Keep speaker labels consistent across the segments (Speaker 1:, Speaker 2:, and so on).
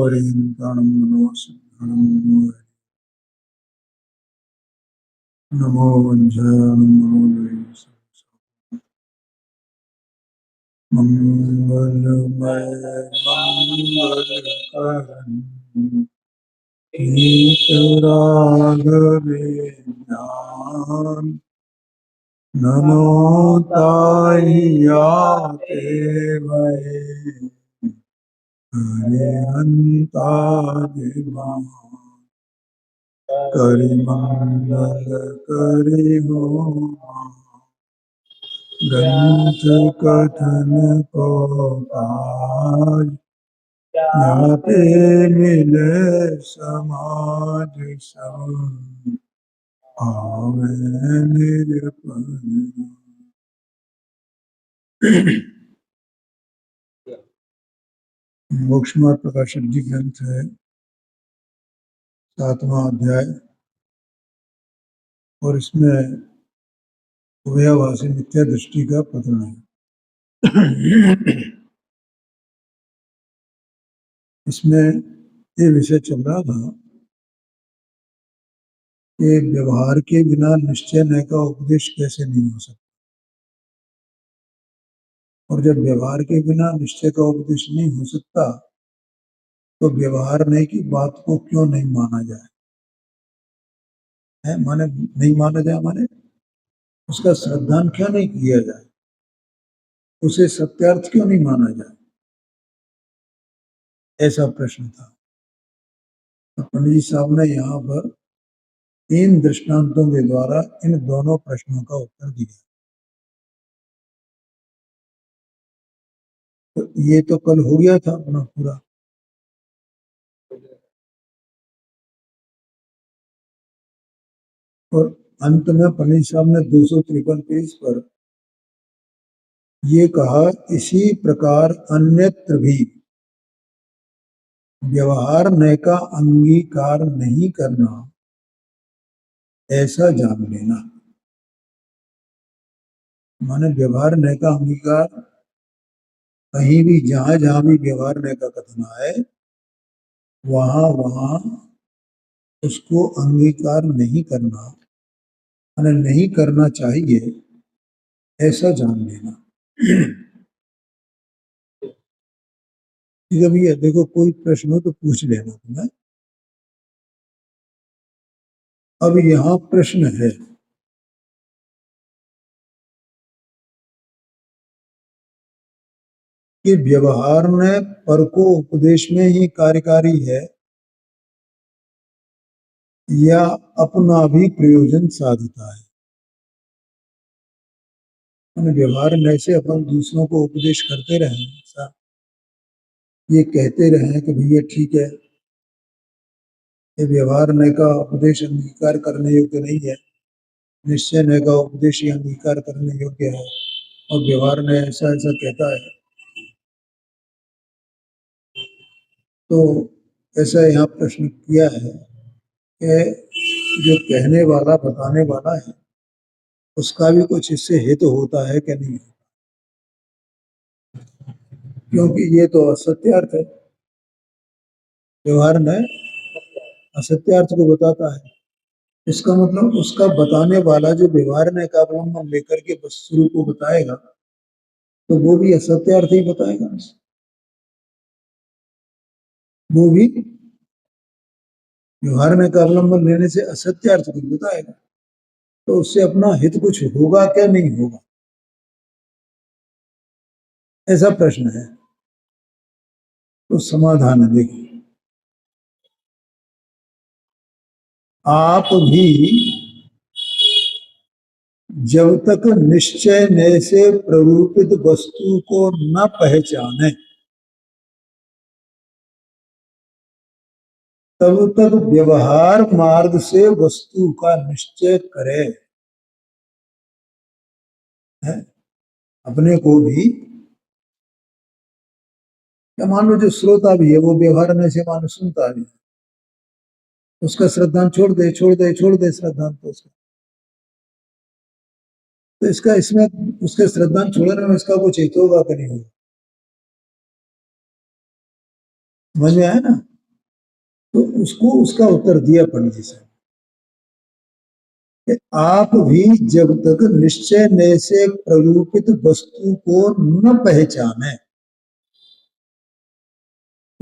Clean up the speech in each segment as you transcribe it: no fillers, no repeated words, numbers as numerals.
Speaker 1: वरेण्यं मनोसिद्धं नमो वंशानमोदय मंगलमय मंगलकरण राघवे ज्ञान नमो ताहियाते भये हरे हंता करि मंगल करि हो ग्रंथ कथन को काज यहाँ पे मिले समाज सब आवे निरपन। मोक्षमार्ग प्रकाशक जी ग्रंथ है, 7वां अध्याय, और इसमें उभयाभासी मिथ्या दृष्टि का प्रकरण है। इसमें ये विषय चल रहा था कि व्यवहार के बिना निश्चय नय का उपदेश कैसे नहीं हो सकता, और जब व्यवहार के बिना निश्चय का उपदेश नहीं हो सकता तो व्यवहार नय की बात को क्यों नहीं माना जाए है, माने नहीं माना जाए माने उसका श्रद्धान क्यों नहीं किया जाए, उसे सत्यार्थ क्यों नहीं माना जाए, ऐसा प्रश्न था। तो पंडित जी साहब ने यहाँ पर 3 दृष्टांतों के द्वारा इन दोनों प्रश्नों का उत्तर दिया। तो ये तो कल हो गया था अपना पूरा, और अंत में पंडित साहब ने 253 पेज पर ये कहा, इसी प्रकार अन्यत्र भी व्यवहार नय का अंगीकार नहीं करना ऐसा जान लेना। माने व्यवहार नय का अंगीकार, कहीं भी जहां जहां भी व्यवहार नय का कथन आए वहां वहां उसको अंगीकार नहीं करना, माने नहीं करना चाहिए ऐसा जान लेना। ठीक है भैया, देखो कोई प्रश्न हो तो पूछ लेना तुम्हें। अब यहाँ प्रश्न है कि व्यवहार में पर को उपदेश में ही कार्यकारी है या अपना भी प्रयोजन साधता है। व्यवहार नय से अपन दूसरों को उपदेश करते रहे, ये कहते रहे कि भैया ठीक है, ये व्यवहार नय का उपदेश अंगीकार करने योग्य नहीं है, निश्चय नय का उपदेश ही अंगीकार करने योग्य है, और व्यवहार नय ऐसा ऐसा कहता है। तो ऐसा यहाँ प्रश्न किया है कि जो कहने वाला बताने वाला है उसका भी कुछ इससे हित होता है कि नहीं, क्योंकि ये तो असत्यार्थ है, व्यवहार नय असत्यार्थ को बताता है। इसका मतलब उसका बताने वाला जो व्यवहार नय का अवलंबन लेकर के वस्तु को बताएगा तो वो भी असत्यार्थ ही बताएगा, वो भी व्यवहार नय का अवलंबन लेने से असत्यार्थ को बताएगा। तो उससे अपना हित कुछ होगा क्या नहीं होगा, ऐसा प्रश्न है। तो समाधान है, देखिए आप भी जब तक निश्चय नय से प्ररूपित वस्तु को न पहचाने तब तक व्यवहार मार्ग से वस्तु का निश्चय करे। है? अपने को भी, या मान लो जो श्रोता भी है वो व्यवहार नय से मान सुनता है, उसका श्रद्धांत छोड़ दे श्रद्धांत तो उसका, तो इसका इसमें उसके श्रद्धांत छोड़ने में इसका कुछ हित होगा कि नहीं होगा, समझ में आया ना। तो उसको उसका उत्तर दिया पंडित जी साहब कि आप भी जब तक निश्चय नय से प्ररूपित वस्तु को न पहचाने,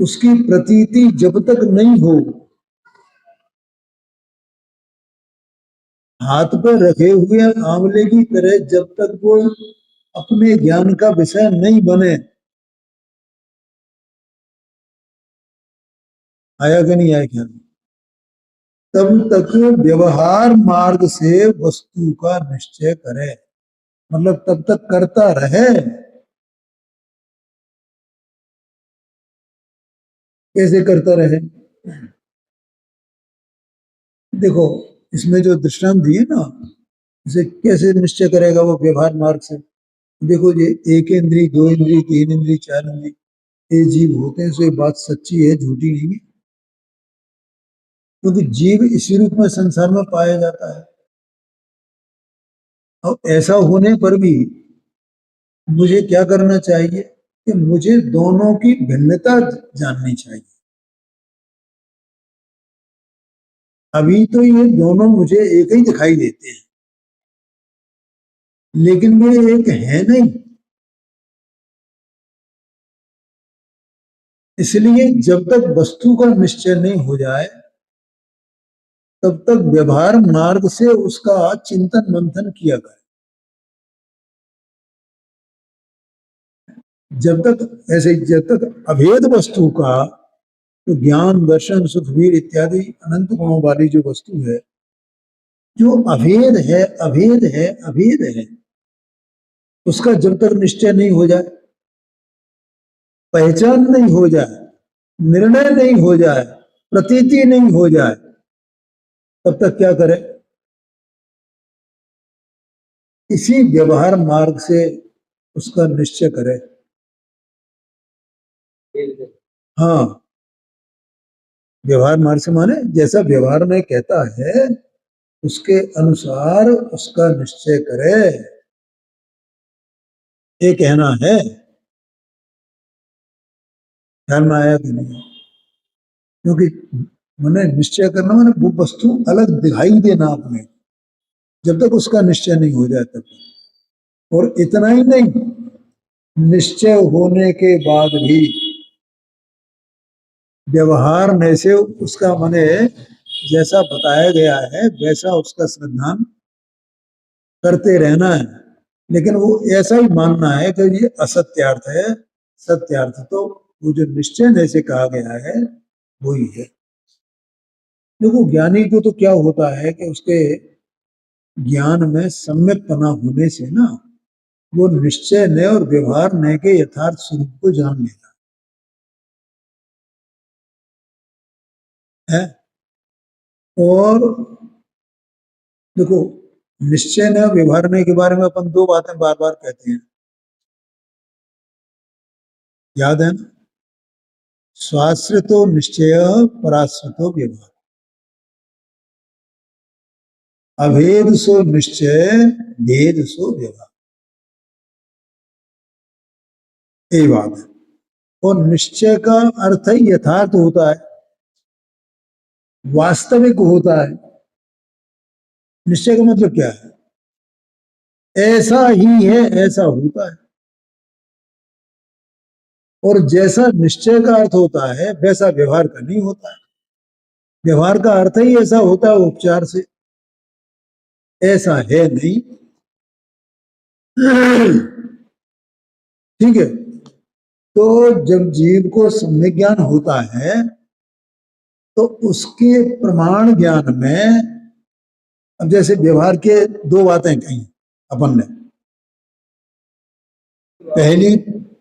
Speaker 1: उसकी प्रतीति जब तक नहीं हो, हाथ पर रखे हुए आंवले की तरह जब तक वो अपने ज्ञान का विषय नहीं बने, आया कि नहीं आया ख्याल, तब तक व्यवहार मार्ग से वस्तु का निश्चय करे, मतलब तब तक करता रहे। कैसे करता रहे? देखो इसमें जो दृष्टांत दिए ना, इसे कैसे निश्चय करेगा वो व्यवहार मार्ग से। देखो ये एक इंद्री, दो इंद्री, तीन इंद्री, चार इंद्री, ये जीव होते हैं, सो ये बात सच्ची है, झूठी नहीं है, क्योंकि जीव इसी रूप में संसार में पाया जाता है। और ऐसा होने पर भी मुझे क्या करना चाहिए कि मुझे दोनों की भिन्नता जाननी चाहिए। अभी तो ये दोनों मुझे एक ही दिखाई देते हैं, लेकिन वे एक है नहीं। इसलिए जब तक वस्तु का निश्चय नहीं हो जाए, तब तक व्यवहार मार्ग से उसका चिंतन मंथन किया जाए। जब तक अभेद वस्तु का, तो ज्ञान, दर्शन, सुख, वीर इत्यादि अनंत गुणों वाली जो वस्तु है, जो अभेद है, अभेद है, अभेद है, उसका जब तक निश्चय नहीं हो जाए, पहचान नहीं हो जाए, निर्णय नहीं हो जाए, प्रतीति नहीं हो जाए, तब तक क्या करे? इसी व्यवहार मार्ग से उसका निश्चय करे। हाँ, व्यवहार मार्ग से माने जैसा व्यवहार में कहता है उसके अनुसार उसका निश्चय करे, ये कहना है। ध्यान में आया कि नहीं? क्योंकि मैंने निश्चय करना मैंने वो वस्तु अलग दिखाई देना अपने, जब तक उसका निश्चय नहीं हो जाए तब तक। और इतना ही नहीं, निश्चय होने के बाद भी व्यवहार में से उसका माने जैसा बताया गया है वैसा उसका श्रद्धान करते रहना है, लेकिन वो ऐसा ही मानना है कि ये असत्यार्थ है, सत्यार्थ तो वो जो निश्चय से कहा गया है वही है। देखो ज्ञानी को तो क्या होता है कि उसके ज्ञान में सम्यकपना होने से ना, वो निश्चय नय और व्यवहार नय के यथार्थ स्वरूप को जान लेता है। और देखो निश्चय नय व्यवहार नय के बारे में अपन दो बातें बार बार कहते हैं, याद है ना? स्वाश्रितो निश्चय, पराश्रितो व्यवहार, अभेद सो निश्चय, भेद सो व्यवहार, यही बात है। और निश्चय का अर्थ ही यथार्थ होता है, वास्तविक होता है। निश्चय का मतलब क्या है? ऐसा ही है, ऐसा होता है। और जैसा निश्चय का अर्थ होता है वैसा व्यवहार का नहीं होता है। व्यवहार का अर्थ ही ऐसा होता है उपचार से, ऐसा है नहीं। ठीक है, तो जब जीव को सम्यक ज्ञान होता है तो उसके प्रमाण ज्ञान में, अब जैसे व्यवहार के दो बातें कही अपन ने, पहली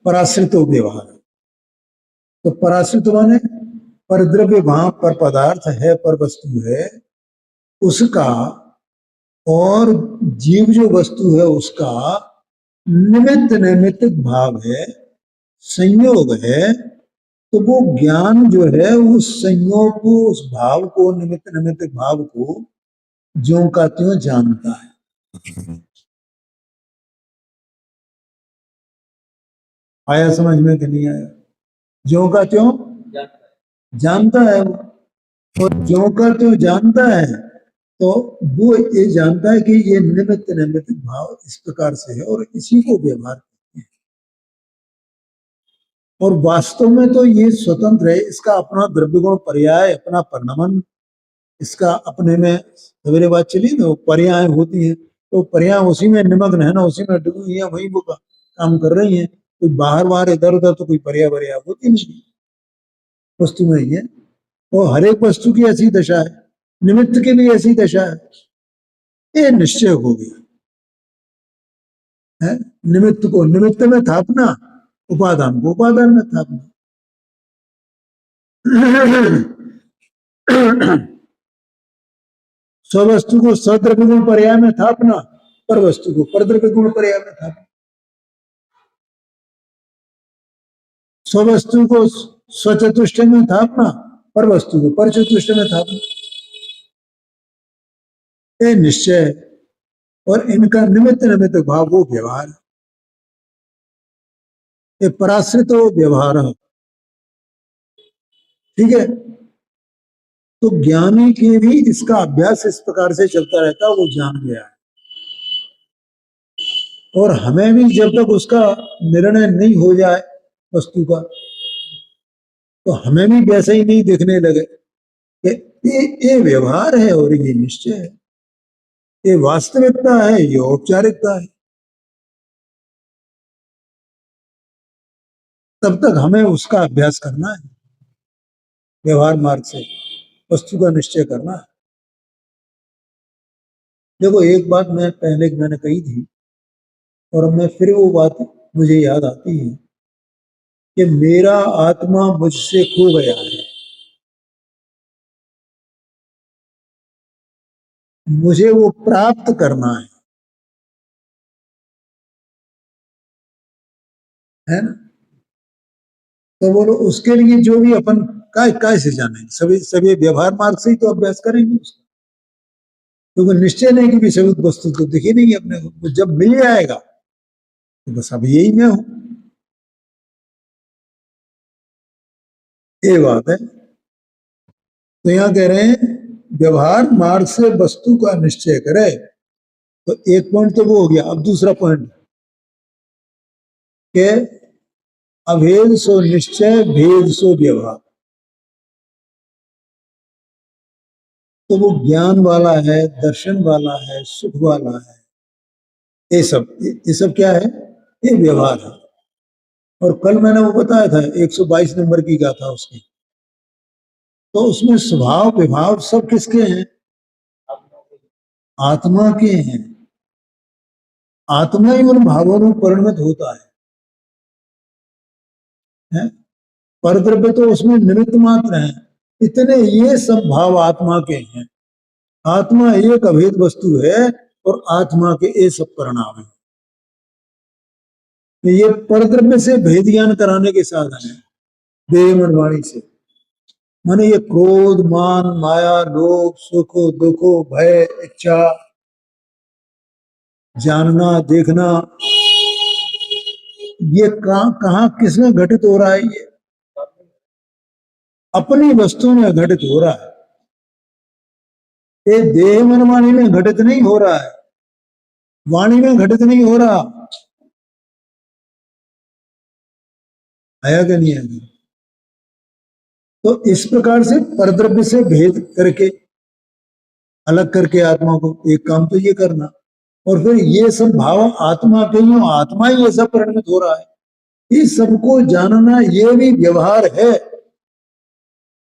Speaker 1: पराश्रित व्यवहार, तो पराश्रित माने पर द्रव्य वहां पर पदार्थ है, पर वस्तु है उसका, और जीव जो वस्तु है उसका निमित्त नैमित्तिक भाव है, संयोग है। तो वो ज्ञान जो है उस संयोग को, उस भाव को, निमित्त नैमित्तिक भाव को ज्यों का त्यों जानता है। आया समझ में कि नहीं आया? ज्यों का त्यों जानता है वो। और ज्यों का त्यों जानता है, तो वो ये जानता है कि ये निमित्त निमित्त भाव इस प्रकार से है और इसी को व्यवहार करते हैं। और वास्तव में तो ये स्वतंत्र है, इसका अपना द्रव्य गुण पर्याय, अपना परिणमन, इसका अपने में सवेरे बात चली ना, पर्याय होती है, तो पर्याय उसी में निमग्न है ना, उसी में डूबी है, वही वो काम कर रही है। कोई बाहर बाहर इधर उधर तो कोई पर्याय पर्याय होती नहीं, वस्तु में ही है। और हर एक वस्तु की ऐसी दशा है, निमित्त की भी ऐसी दशा है। ये निश्चय हो गया है, निमित्त को निमित्त में थापना, उपादान को उपादान में थापना। स्ववस्तु को सद्रव्य गुण पर्याय में थापना, पर वस्तु को परद्रव्य गुण पर्याय में थापना। स्ववस्तु को स्वचतुष्ट में थापना, पर वस्तु को पर चतुष्ट में थापना। ये निश्चय है, और इनका निमित्त निमित्त भाव वो व्यवहार है, ये पराश्रित व्यवहार है। ठीक है, तो ज्ञानी के भी इसका अभ्यास इस प्रकार से चलता रहता है, वो जान गया है। और हमें भी जब तक उसका निर्णय नहीं हो जाए वस्तु का, तो हमें भी वैसे ही नहीं दिखने लगे कि ये व्यवहार है और ये निश्चय है, ये वास्तविकता है, ये औपचारिकता है। तब तक हमें उसका अभ्यास करना है, व्यवहार मार्ग से वस्तु का निश्चय करना है। देखो, एक बात मैंने कही थी, और मैं फिर वो बात मुझे याद आती है कि मेरा आत्मा मुझसे खो गया है, मुझे वो प्राप्त करना है ना। तो बोलो, उसके लिए जो भी अपन काय से जानेंगे, सभी सभी व्यवहार मार्ग से ही तो अभ्यास करेंगे उसका, क्योंकि निश्चय नहीं कि विषय वस्तु तो दिखी नहीं अपने को, तो जब मिल जाएगा तो बस अब यही मैं हूं, ये बात है। तो यहां कह रहे हैं व्यवहार मार्ग से वस्तु का निश्चय करे, तो एक पॉइंट तो वो हो गया। अब दूसरा पॉइंट के अभेद सो निश्चय, भेद सो व्यवहार। तो वो ज्ञान वाला है, दर्शन वाला है, सुख वाला है, ये सब क्या है, ये व्यवहार है। और कल मैंने वो बताया था 122 नंबर की गाथा उसकी, तो उसमें स्वभाव विभाव सब किसके हैं, आत्मा के हैं। आत्मा ही उन भावों में परिणत होता है? परद्रव्य तो उसमें निमित्त मात्र है। इतने ये सब भाव आत्मा के हैं। आत्मा एक अभेद वस्तु है, और आत्मा के ये सब परिणाम है। तो ये परद्रव्य से भेद ज्ञान कराने के साधन है, देह मन वाणी से। माने ये क्रोध, मान, माया, लोभ, सुख, दुख, भय, इच्छा, जानना, देखना, ये कहां किसमें घटित हो रहा है, ये अपनी वस्तु में घटित हो रहा है। ये देह मन वाणी में घटित नहीं हो रहा है, वाणी में घटित नहीं हो रहा। आया कि नहीं आया? तो इस प्रकार से परद्रव्य से भेद करके, अलग करके आत्मा को, एक काम तो ये करना, और फिर ये सब भाव आत्मा के ही, आत्मा ही ये सब परिणमित हो रहा है, इस सबको जानना ये भी व्यवहार है।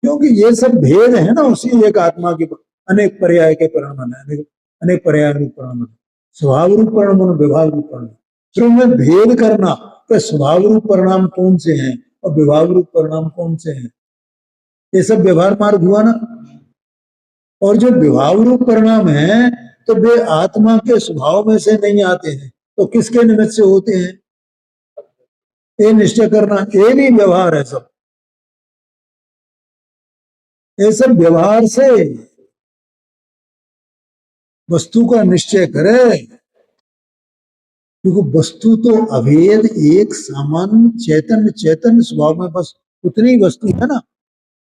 Speaker 1: क्योंकि ये सब भेद है ना, उसी एक आत्मा के अनेक पर्याय के परिणाम है, अनेक पर्याय रूप परिणाम, स्वभाव रूप परिणाम, विभाग रूप परिणाम। फिर उनमें भेद करना कि स्वभाव रूप परिणाम कौन से हैं और विभाग रूप परिणाम कौन से हैं, ये सब व्यवहार मार्ग हुआ ना। और जो विभाव रूप परिणाम है, तो वे आत्मा के स्वभाव में से नहीं आते हैं, तो किसके निमित्त से होते हैं, ये निश्चय करना, ये भी व्यवहार है सब। ये सब व्यवहार से वस्तु का निश्चय करे, क्योंकि वस्तु तो अभेद एक सामान्य चैतन्य चैतन्य स्वभाव में बस उतनी वस्तु है ना।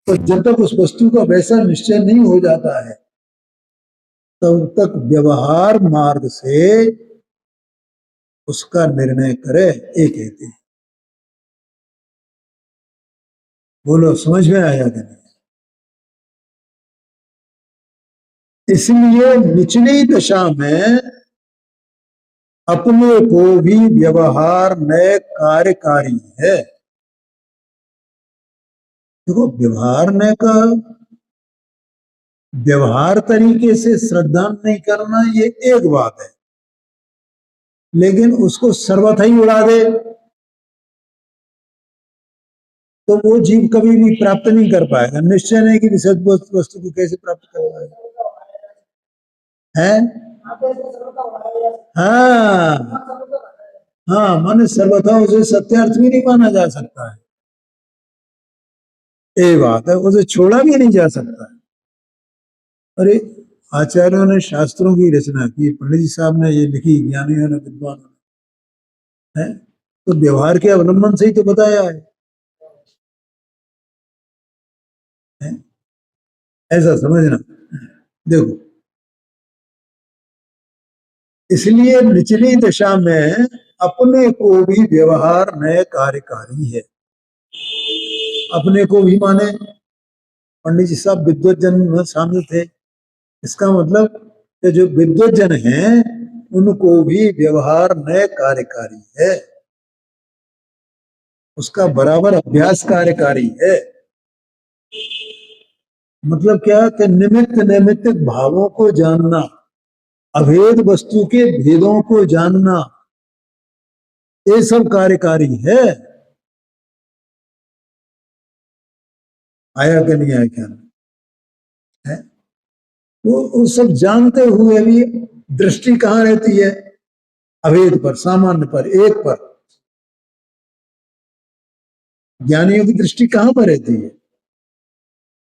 Speaker 1: तो जब तक उस वस्तु का वैसा निश्चय नहीं हो जाता है तब तक व्यवहार मार्ग से उसका निर्णय करे, ये कहते हैं। बोलो समझ में आया कि नहीं? इसलिए निचली दशा में अपने को भी व्यवहार नए कार्यकारी है। देखो व्यवहार नए का व्यवहार तरीके से श्रद्धा नहीं करना ये एक बात है, लेकिन उसको सर्वथा ही उड़ा दे तो वो जीव कभी भी प्राप्त नहीं कर पाएगा। निश्चय नहीं कि विषय वस्तु को कैसे प्राप्त कर पाएगा है। हाँ हाँ, माने सर्वथा उसे सत्यार्थ भी नहीं माना जा सकता है, ये बात है, उसे छोड़ा भी नहीं जा सकता है। अरे आचार्यों ने शास्त्रों की रचना की, पंडित जी साहब ने ये लिखी, ज्ञानियों ने, विद्वानों ने, तो व्यवहार के अवलंबन से ही तो बताया है? ऐसा समझना। देखो इसलिए निचली दशा में अपने को भी व्यवहार नए कार्यकारी है। अपने को भी माने पंडित जी साहब विद्वत जन में शामिल थे, इसका मतलब कि जो विद्वत जन हैं उनको भी व्यवहार नए कार्यकारी है, उसका बराबर अभ्यास कार्यकारी है। मतलब क्या कि निमित्त नैमित्तिक भावों को जानना, अभेद वस्तु के भेदों को जानना, ये सब कार्यकारी है। आया कि नहीं आया क्या है? वो सब जानते हुए भी दृष्टि कहाँ रहती है? अभेद पर, सामान्य पर, एक पर। ज्ञानियों की दृष्टि कहाँ पर रहती है?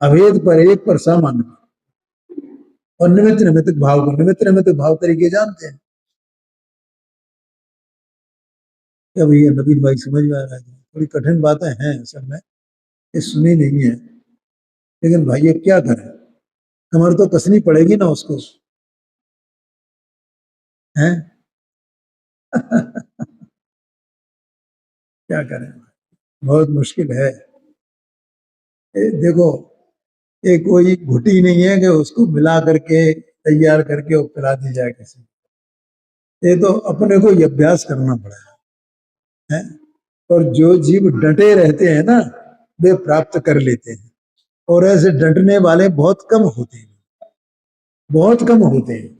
Speaker 1: अभेद पर, एक पर, सामान्य पर। और निमित्त नैमित्तिक भाव को, निमित्त नैमित्तिक भाव तरीके जानते हैं क्या भैया? नवीन भाई समझ में आ रहा है? थोड़ी कठिन बातें हैं असल में, ये सुनी नहीं है, लेकिन भाई अब क्या करें, कमर तो कसनी पड़ेगी ना उसको, हैं? क्या करें, बहुत मुश्किल है। देखो ये कोई घुटी नहीं है कि उसको मिला करके तैयार करके वो पिला दी जाए किसी, ये तो अपने को ही अभ्यास करना पड़ेगा है। और जो जीव डटे रहते हैं ना वे प्राप्त कर लेते हैं, और ऐसे डटने वाले बहुत कम होते हैं, बहुत कम होते हैं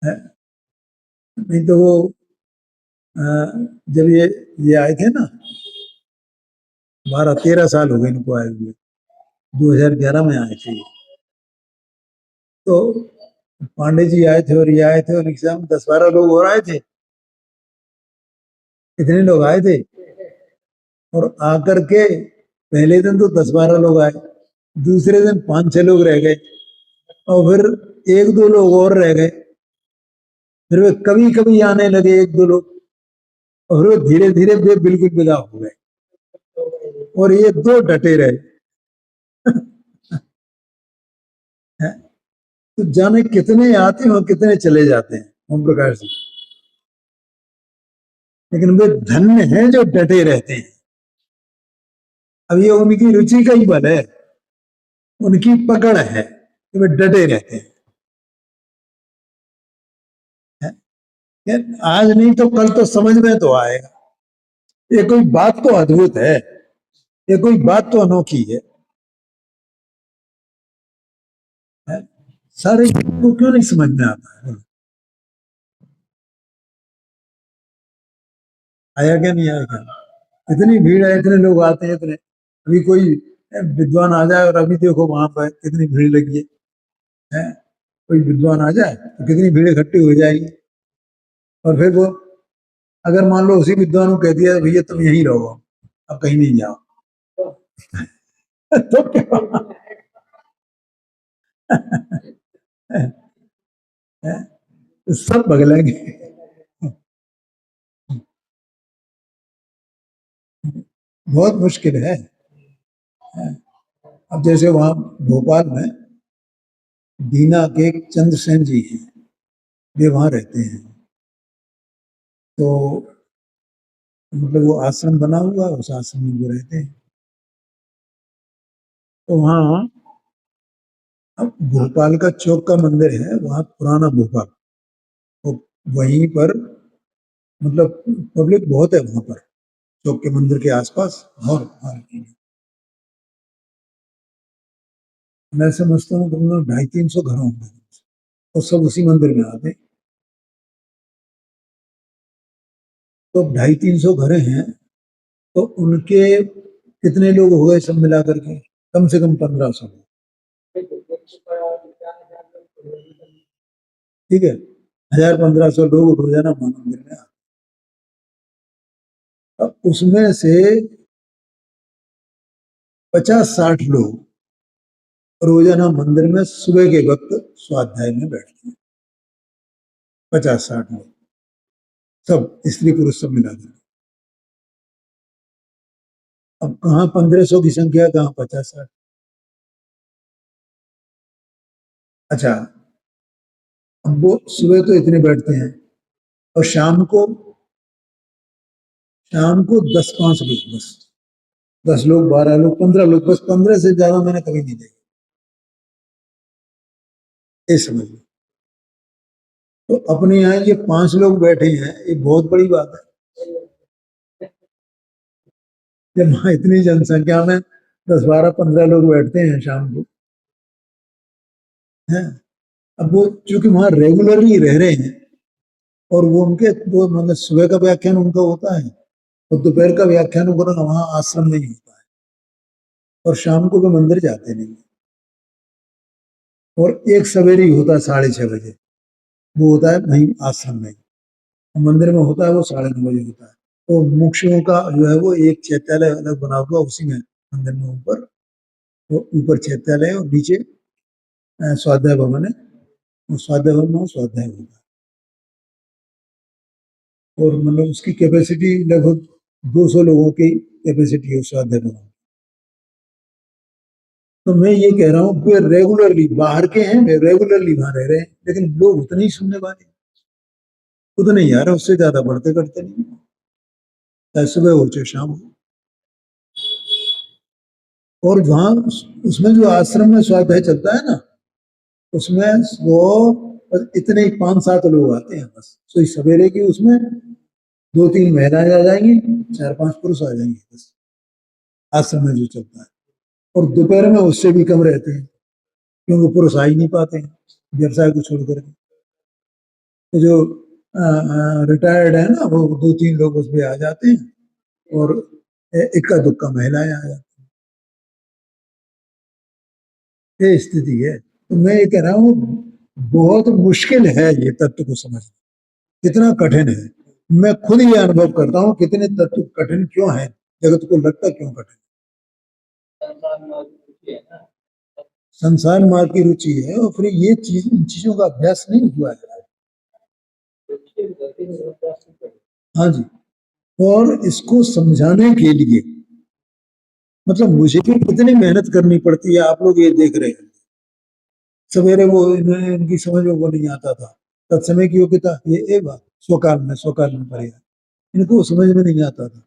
Speaker 1: है? नहीं तो वो जब ये आए थे ना, 12-13 साल हो गए इनको आए हुए, 2011 में आए थे। तो पांडे जी आए थे और ये आए थे, और एग्जाम 10-12 लोग और आए थे, इतने लोग आए थे। और आकर के पहले दिन तो 10-12 लोग आए, दूसरे दिन 5-6 लोग रह गए, और फिर 1-2 लोग और रह गए, फिर वे कभी कभी आने लगे 1-2 लोग, और फिर धीरे धीरे वे बिल्कुल विदा हो गए, और ये दो डटे रहे तो जाने कितने आते हैं और कितने चले जाते हैं ओम प्रकाश जी, लेकिन वे धन्य हैं जो डटे रहते हैं। अब ये उनकी रुचि का ही बल है, उनकी पकड़ है कि वे डटे रहते हैं। आज नहीं तो कल तो समझ में तो आएगा, ये कोई बात तो अद्भुत है, ये कोई बात तो अनोखी है? सारे को क्यों नहीं समझ में आता है? आया क्या नहीं आया क्या? इतनी भीड़ है, इतने लोग आते हैं, इतने, अभी कोई विद्वान आ जाए और अभी देखो वहां पर कितनी भीड़ लगी है? कोई विद्वान आ जाए तो कितनी भीड़ इकट्ठी हो जाएगी, और फिर वो अगर मान लो उसी विद्वान को कह दिया भैया तुम यहीं रहो, अब कहीं नहीं जाओ तो क्या सब बगलेंगे। बहुत मुश्किल है। अब जैसे वहां भोपाल में बीना के चंद्रसेन जी हैं, वे वहां रहते हैं। तो मतलब वो आश्रम बना हुआ है, उस आश्रम में वो रहते हैं। तो वहाँ अब भोपाल का चौक का मंदिर है, वहाँ पुराना भोपाल, तो वहीं पर मतलब पब्लिक बहुत है वहां पर, चौक के मंदिर के आसपास। और मैं समझता हूँ कम 250-300 घर होंगे और सब उसी मंदिर में आते। तो 250-300 घर हैं, तो उनके कितने लोग हो गए सब मिला करके? कम से कम 1500। ठीक है, 1000-1500 लोग रोजाना मंदिर में आते। अब उसमें से 50-60 लोग रोजाना मंदिर में सुबह के वक्त स्वाध्याय में बैठते हैं। 50-60 लोग, सब स्त्री पुरुष सब मिला कर। अब कहाँ 1500 की संख्या, कहाँ 50-60। अच्छा, अब वो सुबह तो इतने बैठते हैं, और शाम को 10-5 लोग बस, 10 लोग, 12 लोग, 15 लोग, बस 15 से ज्यादा मैंने कभी नहीं देखा। ये समझ लो। तो अपने यहाँ ये 5 लोग बैठे हैं, ये बहुत बड़ी बात है। जब वहां इतनी जनसंख्या में 10-12-15 लोग बैठते हैं शाम को, है। अब वो चूंकि वहां रेगुलरली रह रहे हैं, और वो उनके वो मतलब सुबह का व्याख्यान उनका होता है, और दोपहर का व्याख्यान उनका वहां आश्रम में ही होता है, और शाम को वे मंदिर जाते नहीं। और एक सवेरे ही होता है 6:30 बजे, वो होता है वहीं आश्रम में। मंदिर में होता है वो 9:30 बजे होता है। तो मुक्षुओं का जो है वो एक चैत्यालय अलग बना हुआ, उसी में मंदिर में ऊपर, वो ऊपर चैत्यालय और नीचे स्वाध्याय भवन है। उस स्वाध्याय भवन में स्वाध्याय होगा, और मतलब उसकी कैपेसिटी लगभग 200 लोगों की कैपेसिटी है स्वाध्याय भवन। तो मैं ये कह रहा हूँ कि रेगुलरली बाहर के हैं, रेगुलरली वहां रह रहे हैं, लेकिन लोग उतने ही सुनने वाले, उतने ही, यार उससे ज्यादा बढ़ते करते नहीं, चाहे सुबह हो चाहे शाम हो। और वहां उसमें जो आश्रम में स्वाध्याय चलता है ना, उसमें वो इतने ही 5-7 लोग आते हैं बस। तो सवेरे की उसमें 2-3 महिलाएं आ जाएंगी, 4-5 पुरुष आ जाएंगे बस, आश्रम में जो चलता है। और दोपहर में उससे भी कम रहते हैं, क्योंकि पुरुष आ ही नहीं पाते हैं व्यवसाय को छोड़ करके। तो जो रिटायर्ड है ना, वो 2-3 लोग उसमें आ जाते हैं, और इक्का दुक्का महिलाएं आ जाती हैं। ये स्थिति है। तो मैं ये कह रहा हूँ, बहुत मुश्किल है ये तत्व को समझना, कितना कठिन है। मैं खुद ये अनुभव करता हूँ कितने तत्व कठिन क्यों है, जगत को लगता क्यों कठिन। संसार मार्ग की रुचि है, और फिर ये चीज, इन चीजों का अभ्यास नहीं हुआ है। हाँ जी। और इसको समझाने के लिए मतलब मुझे भी कितनी मेहनत करनी पड़ती है, आप लोग ये देख रहे हैं। सवेरे वो इनकी समझ में वो नहीं आता था, तत्समय की योग्यता, ये एक बात, स्वकाल में पड़ेगा, इनको समझ में नहीं आता था।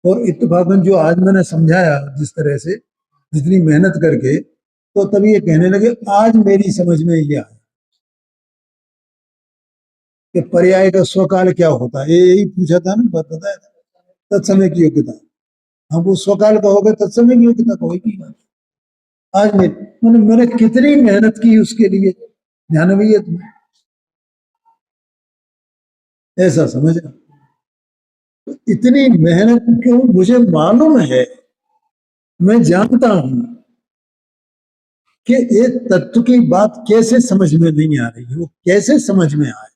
Speaker 1: और इत्तेफाकन जो आज मैंने समझाया जिस तरह से, जितनी मेहनत करके, तो तभी ये कहने लगे आज मेरी समझ में ये आया कि पर्याय का स्वकाल क्या होता है। यही पूछा था ना, बताया था तत्समय की योग्यता। हम वो स्वकाल कहोगे, तत्समय की योग्यता कहोगी। आज मैंने कितनी मेहनत की उसके लिए, ध्यान भी है तुम्हें, ऐसा समझना। तो इतनी मेहनत क्यों, मुझे मालूम है, मैं जानता हूं कि एक तत्व की बात कैसे समझ में नहीं आ रही है, वो कैसे समझ में आए,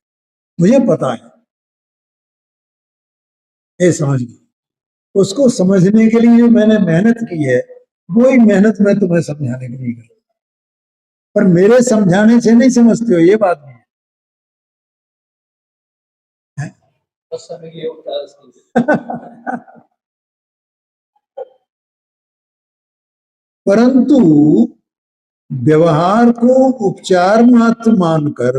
Speaker 1: मुझे पता है। ये समझ गई, उसको समझने के लिए जो मैंने मेहनत की है, वही मेहनत मैं तुम्हें समझाने के लिए कर, पर मेरे समझाने से नहीं समझते हो, ये बात नहीं है। परंतु व्यवहार को उपचार मात्र मानकर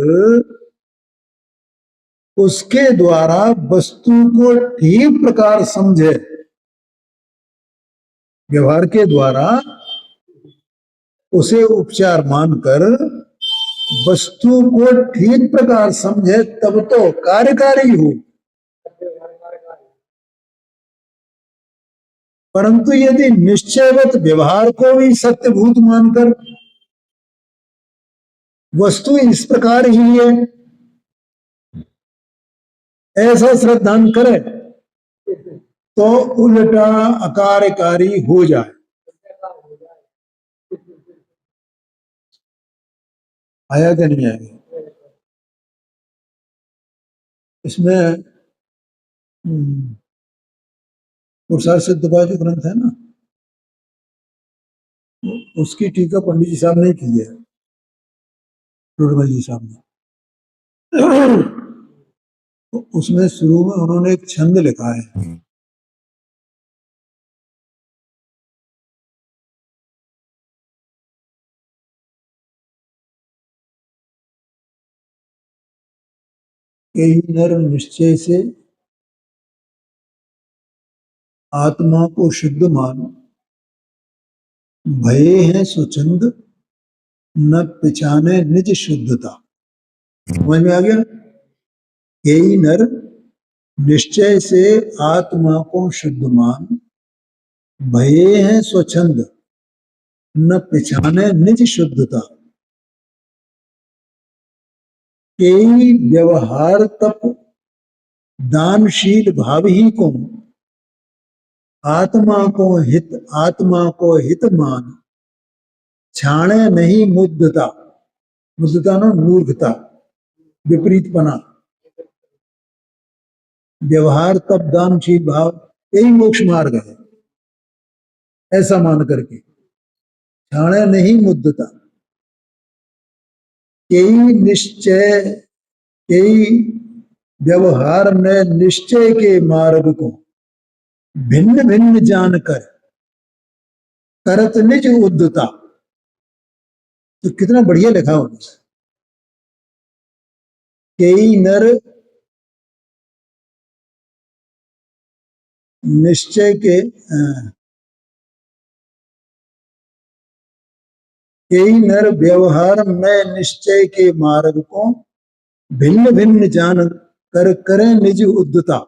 Speaker 1: उसके द्वारा वस्तु को ठीक प्रकार समझे, व्यवहार के द्वारा उसे उपचार मानकर वस्तु को ठीक प्रकार समझे तब तो कार्यकारी हो। परंतु यदि निश्चयवत व्यवहार को भी सत्यभूत मानकर वस्तु इस प्रकार ही है ऐसा श्रद्धान करे तो उल्टा अकार्यकारी हो जाए। आया कि नहीं आया? इसमें पुरुषार्थ सिद्ध जो ग्रंथ है ना, उसकी टीका पंडित जी साहब ने की है, टोडरमल जी साहब ने। उसमें शुरू में उन्होंने एक छंद लिखा है, कई नर निश्चय से आत्मा को शुद्ध मान, भये हैं स्वच्छंद न पिछाने निज शुद्धता। समझ में आ गया? कई नर निश्चय से आत्मा को शुद्ध मान, भये हैं स्वच्छंद न पिछाने निज शुद्धता। कई व्यवहार तप दानशील भाव ही को आत्मा को हित मान, छाणे नहीं मुद्दता। मुद्दता ना मूर्खता, विपरीतपना। व्यवहार तप दानशील भाव यही मोक्ष मार्ग है, ऐसा मान करके छाणे नहीं मुद्दता। कई व्यवहार में निश्चय के मार्ग को भिन्न भिन्न जानकर करत निज उद्धता। तो कितना बढ़िया लिखा हो। कई नर निश्चय के कई नर व्यवहार में निश्चय के मार्ग को भिन्न भिन्न जान कर करें निज उद्धता।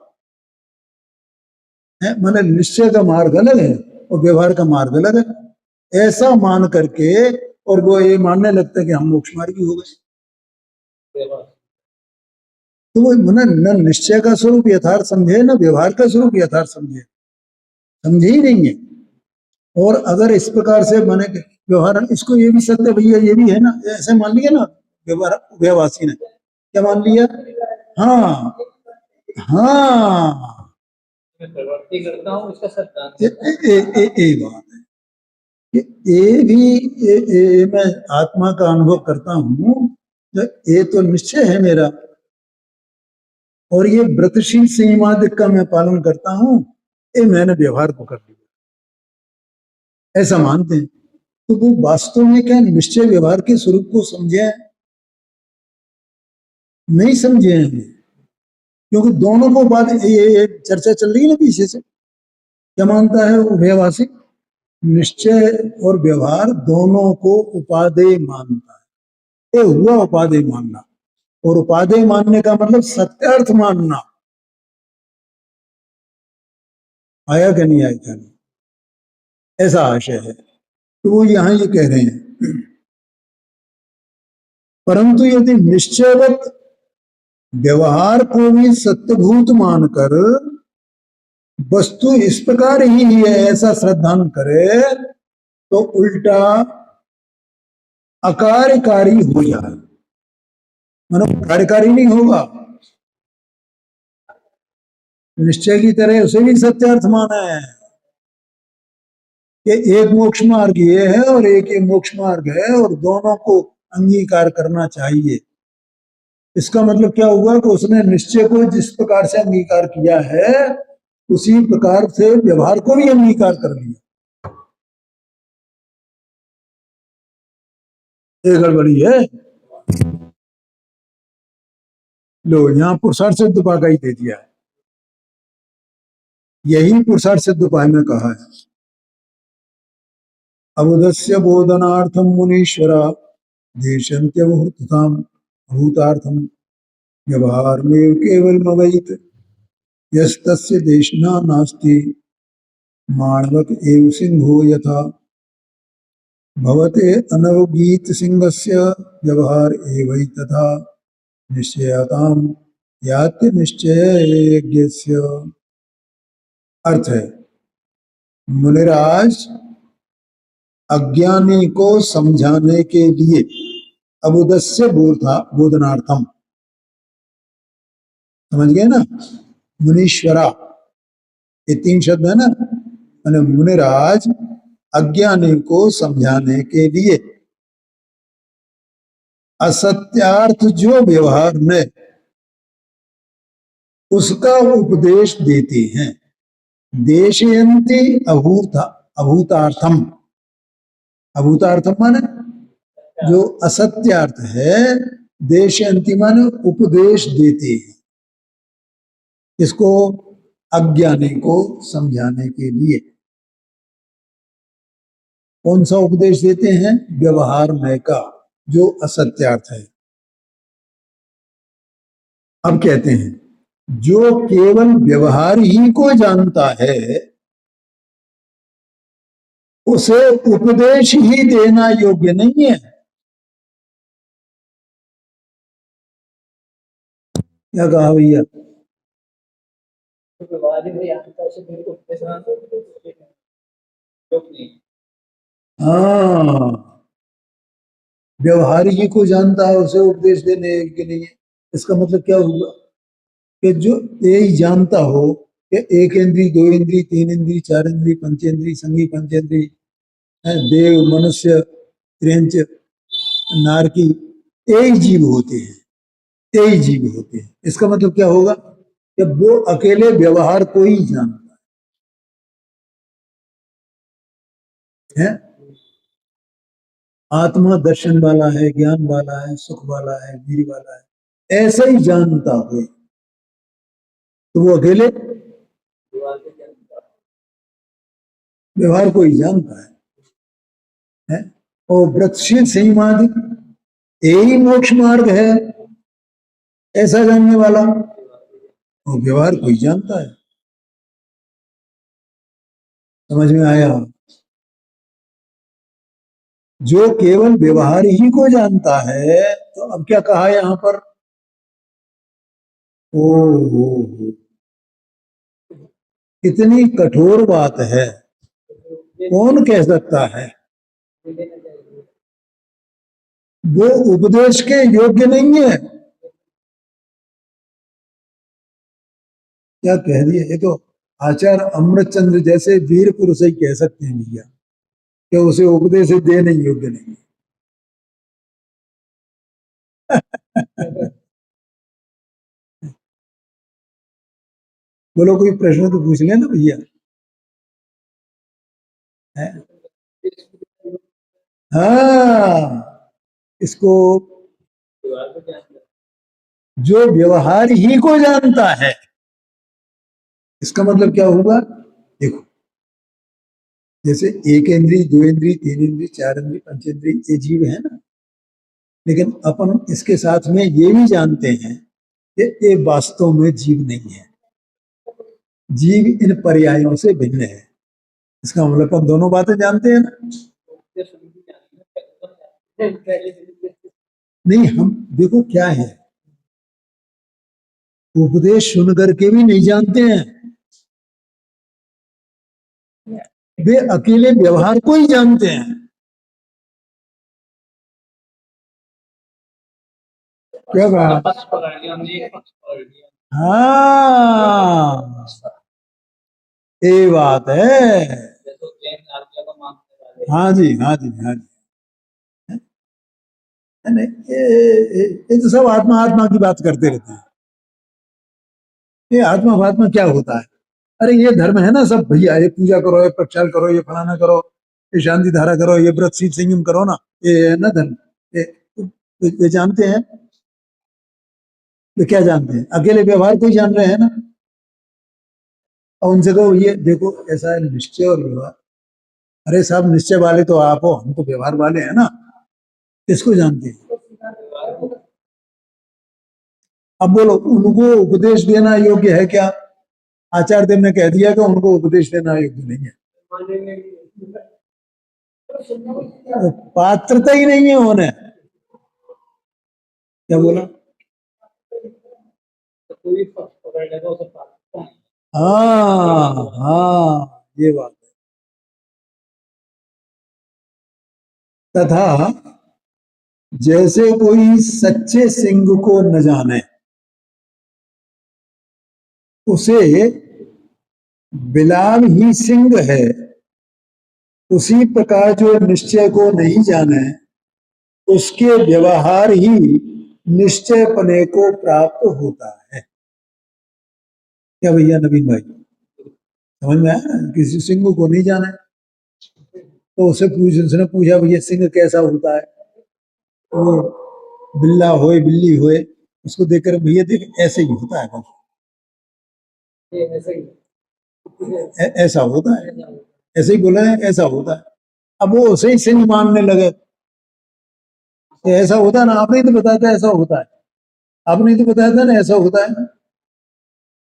Speaker 1: माने निश्चय का मार्ग अलग है और व्यवहार का मार्ग अलग है, ऐसा मान करके और वो ये मानने लगता है कि हम मोक्ष मार्गी हो गए। तो वो न निश्चय का स्वरूप यथार्थ समझे न व्यवहार का स्वरूप यथार्थ समझे ही नहीं है। और अगर इस प्रकार से माने व्यवहार, इसको ये भी सत्य भैया ये भी है ना, ऐसे मान लिया ना व्यवहार, व्यवहासी ने क्या मान लिया? हाँ हाँ, प्रवृत्ति करता हूँ इसका सत्य। एक बात है कि ये भी मैं आत्मा का अनुभव करता हूँ, ये तो निश्चय है मेरा, और ये व्रतशील संयमादिक का मैं पालन करता हूँ, ये मैंने व्यवहार को कर लिया, ऐसा मानते हैं। तो वो वास्तव में क्या निश्चय व्यवहार के स्वरूप को समझे? नहीं समझे हैं, क्योंकि दोनों को बात ये चर्चा चल रही है ना पीछे से। क्या मानता है उभयवासी? निश्चय और व्यवहार दोनों को उपादेय मानता है। ये हुआ उपादेय मानना, और उपादेय मानने का मतलब सत्यार्थ मानना। आया क्या नहीं आया? क्या नहीं, ऐसा आशय है। तो वो यहां ये कह रहे हैं, परंतु यदि निश्चयवत व्यवहार को भी सत्यभूत मानकर वस्तु इस प्रकार ही है ऐसा श्रद्धान करे तो उल्टा अकार्यकारी हो जाए। मानो कार्यकारी नहीं होगा, निश्चय की तरह उसे भी सत्यार्थ माना है कि एक मोक्ष मार्ग ये है और एक ये मोक्ष मार्ग है, और दोनों को अंगीकार करना चाहिए। इसका मतलब क्या हुआ कि उसने निश्चय को जिस प्रकार से अंगीकार किया है उसी प्रकार से व्यवहार को भी अंगीकार कर लिया। ये गड़बड़ी है। लो यहाँ पुरुषार्थ सिद्ध उपाय ही दे दिया है, यही पुरुषार्थ सिद्ध उपाय में कहा है। अबुधस्य बोधनार्थम मुनीश्वरा देशन्त्यवहृतताम भूतार्थम व्यवहार में केवलमवैत यस्तस्य देशना नास्ति माणवक एव सिंहो यथा भवते अनवगीत सिंहस्य व्यवहार एवैतथा निश्चयताम याति निश्चयज्ञस्य। अर्थ है, मुनिराज अज्ञानी को समझाने के लिए अबुधस्य बोधनार्थम, समझ गए ना, मुनीश्वरा, ये 3 शब्द है ना, मैंने मुनिराज अज्ञानी को समझाने के लिए असत्यार्थ जो व्यवहार में उसका उपदेश देते हैं। देशयन्ति अभूतार्थम, अभूतार्थम माने जो असत्यार्थ है, देशयन्ति माने उपदेश देते हैं, इसको अज्ञानी को समझाने के लिए। कौन सा उपदेश देते हैं? व्यवहार में का, जो असत्यार्थ है। अब कहते हैं, जो केवल व्यवहार ही को जानता है उसे उपदेश ही देना योग्य नहीं है। क्या कहा भैया? हाँ, व्यवहार ही को जानता है उसे उपदेश देने योग्य नहीं है। इसका मतलब क्या होगा कि जो यही जानता हो कि 1 इंद्री, 2 इंद्री, 3 इंद्री, 4 इंद्री, पंचेंद्री, संगी पंचेंद्री, देव, मनुष्य, त्रियंच, नारकी, यही जीव होते हैं, यही जीव होते हैं। इसका मतलब क्या होगा कि वो अकेले व्यवहार को ही जानता है। आत्मा दर्शन वाला है, ज्ञान वाला है, सुख वाला है, वीर वाला है, ऐसा ही जानता हो तो वो अकेले व्यवहार को ही जानता है? और व्रतशील संयमादि यही मोक्ष मार्ग है, ऐसा जानने वाला वो व्यवहार को ही जानता है। समझ में आया? जो केवल व्यवहार ही को जानता है, तो अब क्या कहा यहां पर? ओ कितनी कठोर बात है, कौन कह सकता है? वो उपदेश के योग्य नहीं है। क्या कह दिया? ये तो आचार्य अमृतचंद्र जैसे वीर पुरुष ही कह सकते हैं भैया कि उसे उपदेश देने योग्य नहीं है। बोलो, कोई प्रश्न तो पूछ लेना भैया। हाँ, इसको जो व्यवहार ही को जानता है, इसका मतलब क्या होगा? देखो, जैसे 1 इंद्री, 2 इंद्री, 3 इंद्री, 4 इंद्री, पंचेंद्री, ये जीव है ना, लेकिन अपन इसके साथ में ये भी जानते हैं कि ये वास्तव में जीव नहीं है, जीव इन पर्यायों से भिन्न है। इसका मतलब अपन दोनों बातें जानते हैं ना? नहीं, हम देखो क्या है, उपदेश सुन करके भी नहीं जानते हैं, वे अकेले व्यवहार को ही जानते हैं। क्या कहा? हाँ, ये बात है। हाँ जी, हाँ जी, हाँ जी। नहीं, ये तो सब आत्मा आत्मा की बात करते रहते हैं। ये आत्मा फात्मा क्या होता है? अरे ये धर्म है ना सब भैया, ये पूजा करो, ये प्रक्षाल करो, ये फलाना करो, ये शांति धारा करो, ये व्रत शील संयम करो ना, ये है ना धर्म, वे जानते हैं, वे क्या जानते हैं? अकेले व्यवहार को ही जान रहे हैं ना। और उनसे कहो ये देखो ऐसा है निश्चय और व्यवहार। अरे साहब निश्चय वाले तो आप हो, हम तो व्यवहार वाले हैं ना, किसको जानते हैं? अब बोलो उनको उपदेश देना योग्य है क्या? आचार्य देव ने कह दिया कि उनको उपदेश देना योग्य नहीं है, तो पात्रता ही नहीं है उन्हें। क्या बोला? हाँ हाँ ये बात है। तथा जैसे कोई सच्चे सिंह को न जाने, उसे बिलाव ही सिंह है, उसी प्रकार जो निश्चय को नहीं जाने, उसके व्यवहार ही निश्चय पने को प्राप्त होता है। क्या भैया नवीन भाई, समझ में आया? किसी सिंह को नहीं जाने तो उसने पूछा भैया सिंह कैसा होता है? वो बिल्ला होए बिल्ली होए, उसको देखकर भैया देख ऐसे ही होता है, ऐसा होता है, ऐसे ही बोला है, ऐसा होता है। अब वो उसे ही सिंह मानने लगे, तो ऐसा होता है ना, आपने ही तो बताया था ऐसा होता है, आपने ही तो बताया था ना ऐसा होता है।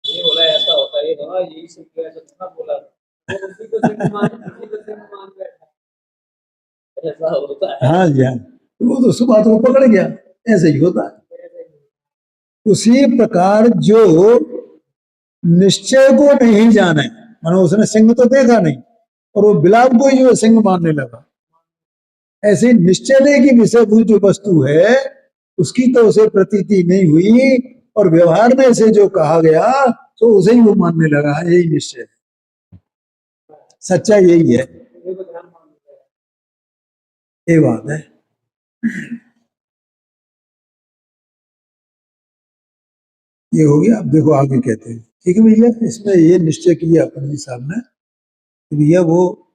Speaker 1: ये बोला ऐसा होता है, ये बोला यही सिंह ऐसा था बोला, वो उसी को सिंह मान बैठा, ऐसा होता है। हाँ जी हाँ, वो तो उस बात को पकड़ गया, ऐसे ही होता है। उसी प्रकार जो निश्चय को नहीं जाने, मानो उसने सिंह तो देखा नहीं और वो बिलाव को ही जो सिंह मानने लगा, ऐसे निश्चय की विषयभूत जो वस्तु है उसकी तो उसे प्रतीति नहीं हुई, और व्यवहार में से जो कहा गया तो उसे ही वो मानने लगा। यही निश्चय है, सच्चाई यही है, ये बात है। ये हो गया। अब देखो आगे कहते हैं, ठीक है भैया, इसमें ये निश्चय किया पंडित साहब ने कि भैया वो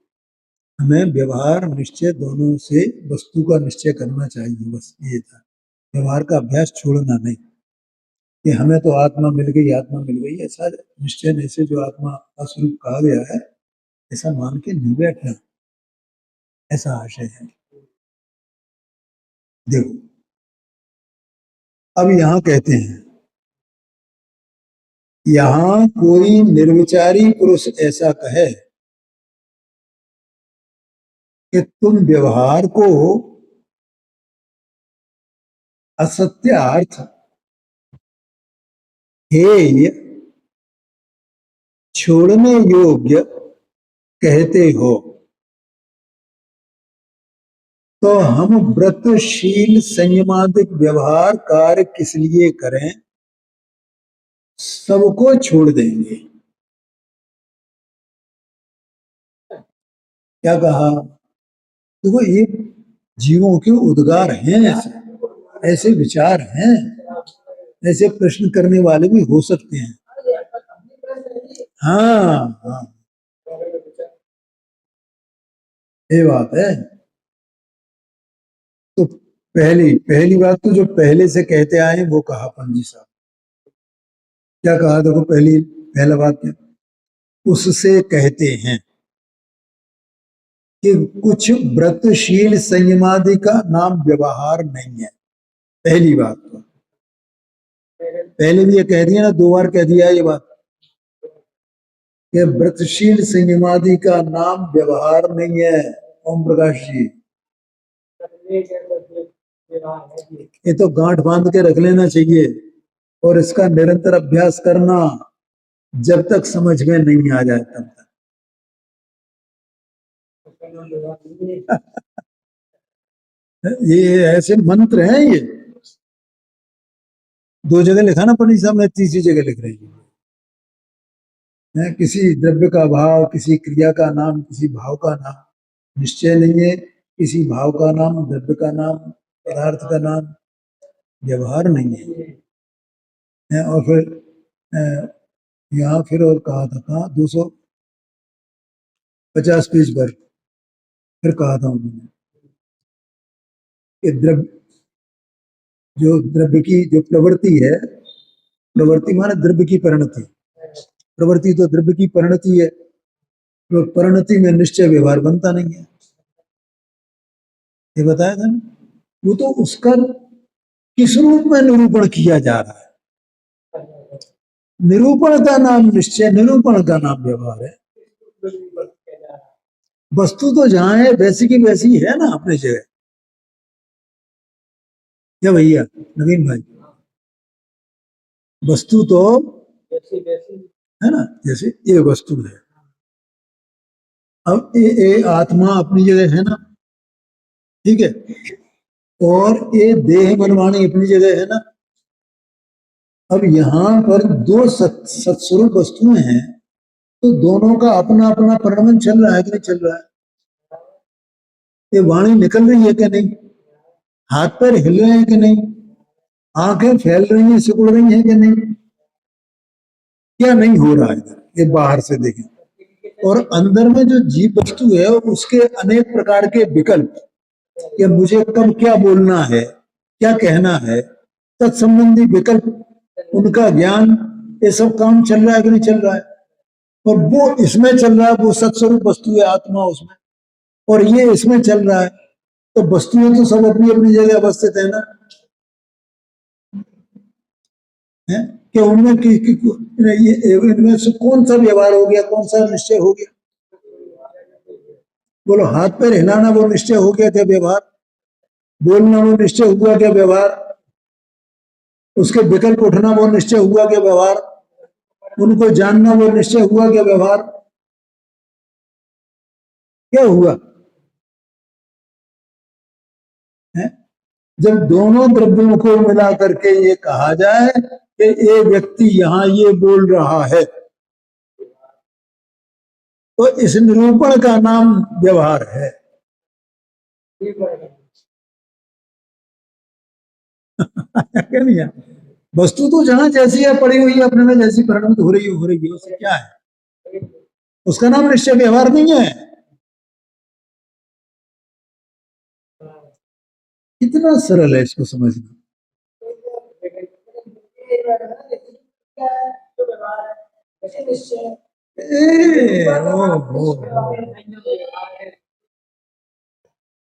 Speaker 1: हमें व्यवहार निश्चय दोनों से वस्तु का निश्चय करना चाहिए, बस ये था। व्यवहार का अभ्यास छोड़ना नहीं, कि हमें तो आत्मा मिल गई, आत्मा मिल गई, ऐसा निश्चय नहीं से जो आत्मा का स्वरूप कहा गया है ऐसा मान के नहीं बैठना, ऐसा आशय है। देखो अब यहां कहते हैं, यहां कोई निर्विचारी पुरुष ऐसा कहे कि तुम व्यवहार को असत्यार्थ, हेय, छोड़ने योग्य कहते हो, तो हम व्रतशील संयमादिक व्यवहार कार्य किस लिए करें, सबको छोड़ देंगे। क्या कहा? देखो ये जीवों के उद्गार हैं, ऐसे विचार हैं, ऐसे प्रश्न करने वाले भी हो सकते हैं। हाँ हाँ ये बात है। तो पहली पहली बात तो जो पहले से कहते आए वो कहा पंजी साहब, क्या कहा? देखो पहला बात क्या, उससे कहते हैं कि कुछ व्रतशील संयमादि का नाम व्यवहार नहीं है। पहली बात तो पहले भी ये कह दिया ना, 2 बार कह दिया ये बात कि व्रतशील संयमादि का नाम व्यवहार नहीं है। ओम प्रकाश जी, ये तो गांठ बांध के रख लेना चाहिए और इसका निरंतर अभ्यास करना, जब तक समझ में नहीं आ जाए तब तक। ये ऐसे मंत्र हैं, ये 2 जगह लिखा ना पंडित साहब ने, तीसरी जगह लिख रहे हैं। किसी द्रव्य का भाव, किसी क्रिया का नाम, किसी भाव का नाम निश्चय नहीं है, किसी भाव का नाम, द्रव्य का नाम, पदार्थ का नाम व्यवहार नहीं है। और फिर यहाँ फिर और कहा था, कहा 250 पेज पर फिर कहा था उन्होंने कि द्रव्य जो द्रव्य की जो प्रवृत्ति है, प्रवृत्ति माने द्रव्य की परिणति, प्रवृत्ति तो द्रव्य की परिणति है, तो परिणति में निश्चय व्यवहार बनता नहीं है, ये बताया था ना। वो तो उसका किस रूप में निरूपण किया जा रहा है, निरूपण का नाम निश्चय, निरूपण का नाम व्यवहार है। वस्तु तो जहां है वैसी की वैसी है ना अपनी जगह, क्या भैया नवीन भाई, वस्तु तो है ना, जैसे ये वस्तु है, अब ये आत्मा अपनी जगह है ना, ठीक है, और ये देह मनवाणी अपनी जगह है ना। अब यहाँ पर दो सत्स्वरूप वस्तुएं हैं, तो दोनों का अपना अपना परिणमन चल रहा है कि नहीं चल रहा है? ये वाणी निकल रही है कि नहीं, हाथ पैर हिल रहे हैं कि नहीं, आंखें फैल रही हैं, सिकुड़ रही हैं कि नहीं, क्या नहीं हो रहा है? ये बाहर से देखें, और अंदर में जो जीव वस्तु है उसके अनेक प्रकार के विकल्प, कि मुझे कब क्या बोलना है, क्या कहना है, तत्संबंधी विकल्प, उनका ज्ञान, ये सब काम चल रहा है कि नहीं चल रहा है? और वो इसमें चल रहा है, वो सत्स्वरूप वस्तु है आत्मा उसमें, और ये इसमें चल रहा है, तो वस्तुएं तो सब अपनी अपनी जगह अवस्थित है ना, है कि उनमें इनमें से कौन सा व्यवहार हो गया, कौन सा निश्चय हो गया? बोलो, हाथ पैर हिलाना वो निश्चय हो गया क्या व्यवहार? बोलना वो निश्चय हुआ क्या व्यवहार? उसके विकल्प उठना वो निश्चय हुआ क्या व्यवहार? उनको जानना वो निश्चय हुआ क्या व्यवहार? क्या हुआ है? जब दोनों द्रव्यों को मिला करके ये कहा जाए कि ये व्यक्ति यहां ये बोल रहा है, तो इस निरूपण का नाम व्यवहार है। क्या नहीं है? वस्तु तो जहां जैसी है पड़ी हुई है, अपने में जैसी परिणमित हो रही है, उससे क्या है? उसका नाम निश्चय व्यवहार नहीं है। कितना सरल है इसको समझना।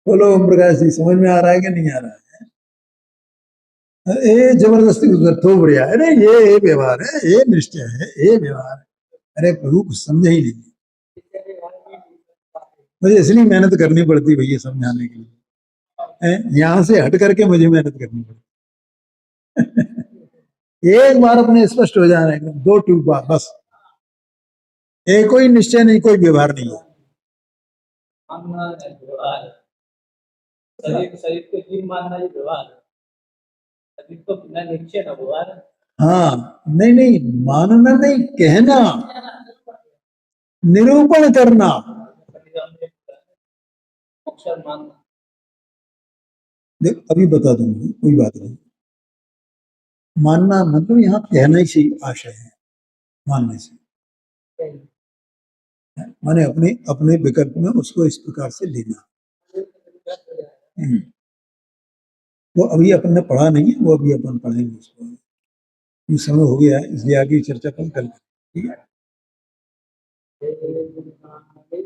Speaker 1: बोलो ओम प्रकाश जी, समझ में आ रहा है कि नहीं आ रहा है? ये जबरदस्ती थोप रहा है, अरे ये व्यवहार है, ये निश्चय है, ये व्यवहार है। अरे प्रभु कुछ समझे ही नहीं, मुझे इसलिए मेहनत करनी पड़ती भैया समझाने के लिए, यहां से हट करके मुझे मेहनत करनी पड़ती। एक बार अपने स्पष्ट हो जाने, दो टूक बार बस, एक कोई निश्चय नहीं, कोई व्यवहार नहीं है। शरीर को जीव मानना ये व्यवहार है, शरीर को बिना निश्चय ना व्यवहार। हाँ, नहीं नहीं, मानना नहीं, कहना, निरूपण करना, देख अभी बता दूंगी, कोई बात नहीं। मानना मतलब यहाँ कहने से आशय है, मानने से माने अपने अपने विकल्प में उसको इस प्रकार से लेना। वो अभी अपन ने पढ़ा नहीं है, वो अभी अपन पढ़ेंगे उसको, ये समय हो गया है, इसलिए आगे चर्चा कल ठीक है।